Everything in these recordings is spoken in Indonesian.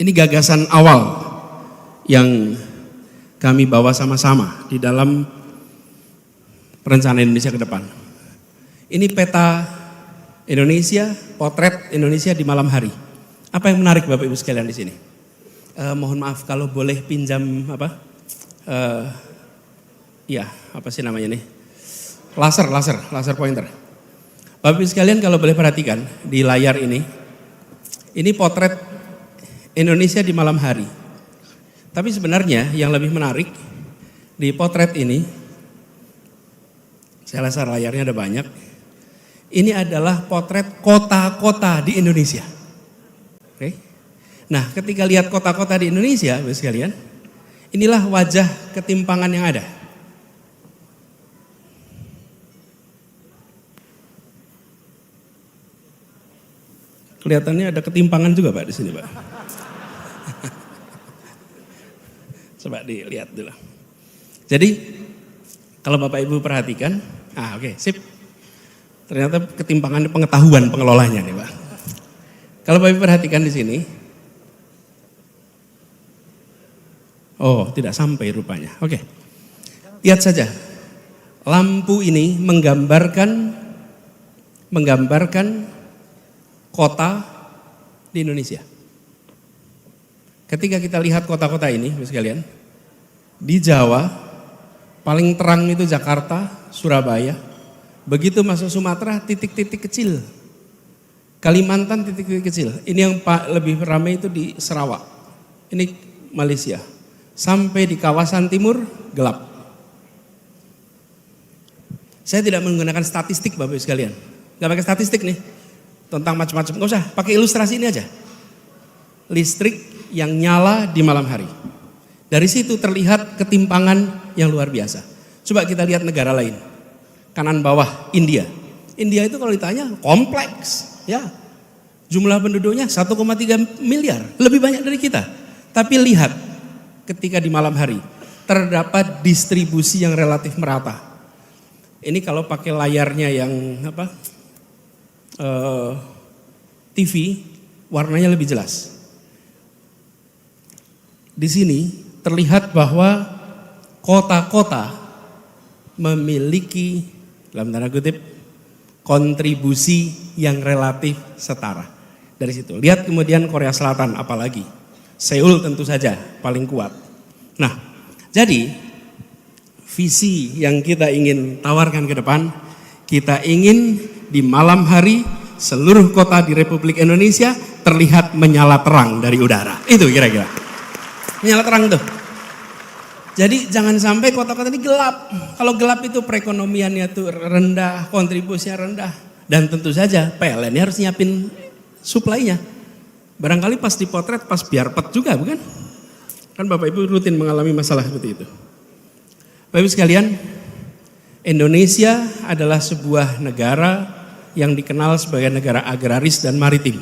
Ini gagasan awal yang kami bawa sama-sama di dalam perencanaan Indonesia ke depan. Ini peta Indonesia, potret Indonesia di malam hari. Apa yang menarik Bapak Ibu sekalian di sini? Mohon maaf kalau boleh pinjam apa sih namanya nih? Laser pointer. Bapak Ibu sekalian kalau boleh perhatikan di layar ini potret Indonesia di malam hari. Tapi sebenarnya yang lebih menarik di potret ini, saya rasa layarnya ada banyak. Ini adalah potret kota-kota di Indonesia. Oke. Nah, ketika lihat kota-kota di Indonesia, Bapak sekalian, inilah wajah ketimpangan yang ada. Kelihatannya ada ketimpangan juga Pak di sini Pak. Coba dilihat dulu. Jadi kalau Bapak Ibu perhatikan, oke, sip. Ternyata ketimpangan pengetahuan pengelolanya nih Pak. Kalau Bapak Ibu perhatikan di sini, tidak sampai rupanya. Oke, lihat saja. Lampu ini menggambarkan kota di Indonesia. Ketika kita lihat kota-kota ini, sekalian, di Jawa paling terang itu Jakarta, Surabaya. Begitu masuk Sumatera, titik-titik kecil. Kalimantan titik-titik kecil. Ini yang lebih ramai itu di Sarawak. Ini Malaysia. Sampai di kawasan timur gelap. Saya tidak menggunakan statistik Bapak Ibu sekalian. Gak pakai statistik nih. Tentang macam-macam, nggak usah, pakai ilustrasi ini aja. Listrik yang nyala di malam hari. Dari situ terlihat ketimpangan yang luar biasa. Coba kita lihat negara lain. Kanan bawah, India. India itu kalau ditanya kompleks, ya. Jumlah penduduknya 1,3 miliar, lebih banyak dari kita. Tapi lihat, ketika di malam hari, terdapat distribusi yang relatif merata. Ini kalau pakai layarnya yang TV, warnanya lebih jelas. Di sini terlihat bahwa kota-kota memiliki, dalam tanda kutip, kontribusi yang relatif setara. Dari situ, lihat kemudian Korea Selatan apalagi. Seoul tentu saja paling kuat. Nah, jadi visi yang kita ingin tawarkan ke depan, kita ingin di malam hari seluruh kota di Republik Indonesia terlihat menyala terang dari udara. Itu kira-kira. Menyala terang tuh. Jadi jangan sampai kota-kota ini gelap. Kalau gelap itu perekonomiannya tuh rendah, kontribusinya rendah. Dan tentu saja PLN harus nyiapin suplainya. Barangkali pas dipotret pas biar pet juga bukan? Kan Bapak Ibu rutin mengalami masalah seperti itu. Bapak Ibu sekalian, Indonesia adalah sebuah negara yang dikenal sebagai negara agraris dan maritim.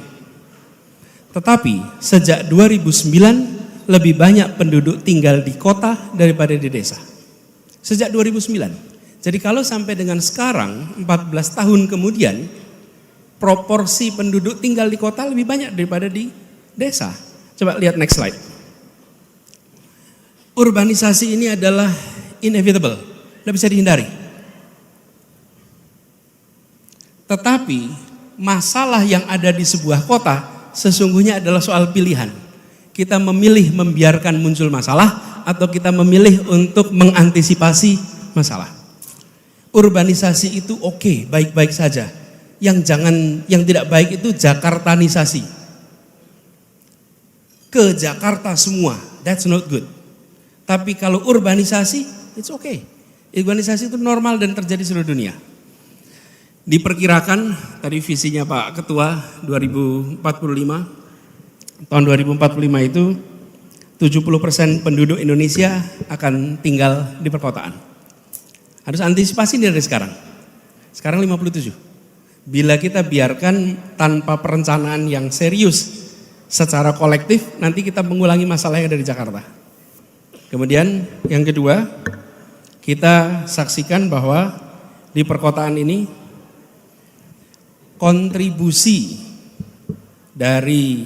Tetapi sejak 2009 lebih banyak penduduk tinggal di kota daripada di desa. Sejak 2009. Jadi kalau sampai dengan sekarang 14 tahun kemudian proporsi penduduk tinggal di kota lebih banyak daripada di desa. Coba lihat next slide. Urbanisasi ini adalah inevitable, tidak bisa dihindari. Tetapi masalah yang ada di sebuah kota sesungguhnya adalah soal pilihan. Kita memilih membiarkan muncul masalah atau kita memilih untuk mengantisipasi masalah. Urbanisasi itu oke, baik-baik saja. Yang tidak baik itu Jakartanisasi. Ke Jakarta semua, that's not good. Tapi kalau urbanisasi, it's okay. Urbanisasi itu normal dan terjadi di seluruh dunia. Diperkirakan tadi visinya Pak Ketua 2045, tahun 2045 itu 70% penduduk Indonesia akan tinggal di perkotaan. Harus antisipasi dari sekarang. Sekarang 57. Bila kita biarkan tanpa perencanaan yang serius secara kolektif, nanti kita mengulangi masalah yang ada di Jakarta. Kemudian yang kedua, kita saksikan bahwa di perkotaan ini kontribusi dari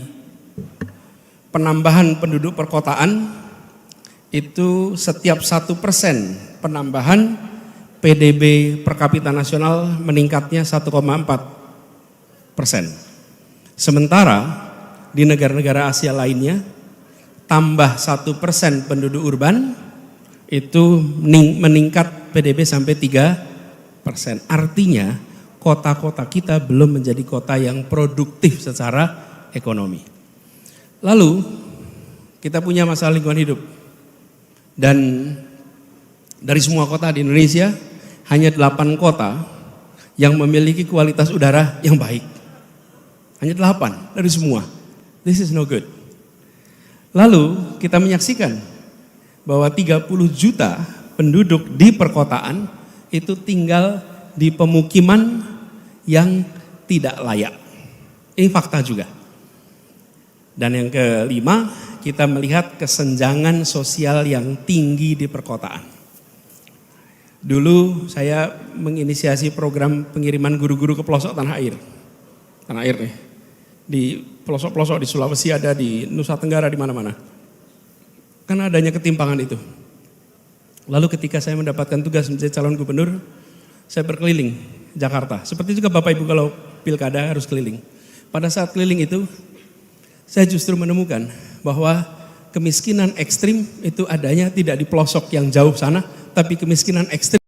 penambahan penduduk perkotaan itu setiap 1% penambahan PDB per kapita nasional meningkatnya 1,4%. Sementara di negara-negara Asia lainnya tambah 1% penduduk urban itu meningkat PDB sampai 3%. Artinya kota-kota kita belum menjadi kota yang produktif secara ekonomi. Lalu kita punya masalah lingkungan hidup. Dan dari semua kota di Indonesia, hanya 8 kota yang memiliki kualitas udara yang baik. Hanya 8 dari semua. This is no good. Lalu kita menyaksikan bahwa 30 juta penduduk di perkotaan itu tinggal di pemukiman yang tidak layak. Ini fakta juga. Dan yang kelima, kita melihat kesenjangan sosial yang tinggi di perkotaan. Dulu saya menginisiasi program pengiriman guru-guru ke pelosok tanah air. Tanah air nih. Di pelosok-pelosok di Sulawesi ada, di Nusa Tenggara, di mana-mana. Karena adanya ketimpangan itu. Lalu ketika saya mendapatkan tugas menjadi calon gubernur, saya berkeliling Jakarta. Seperti juga Bapak Ibu kalau pilkada harus keliling. Pada saat keliling itu, saya justru menemukan bahwa kemiskinan ekstrim itu adanya tidak di pelosok yang jauh sana, tapi kemiskinan ekstrim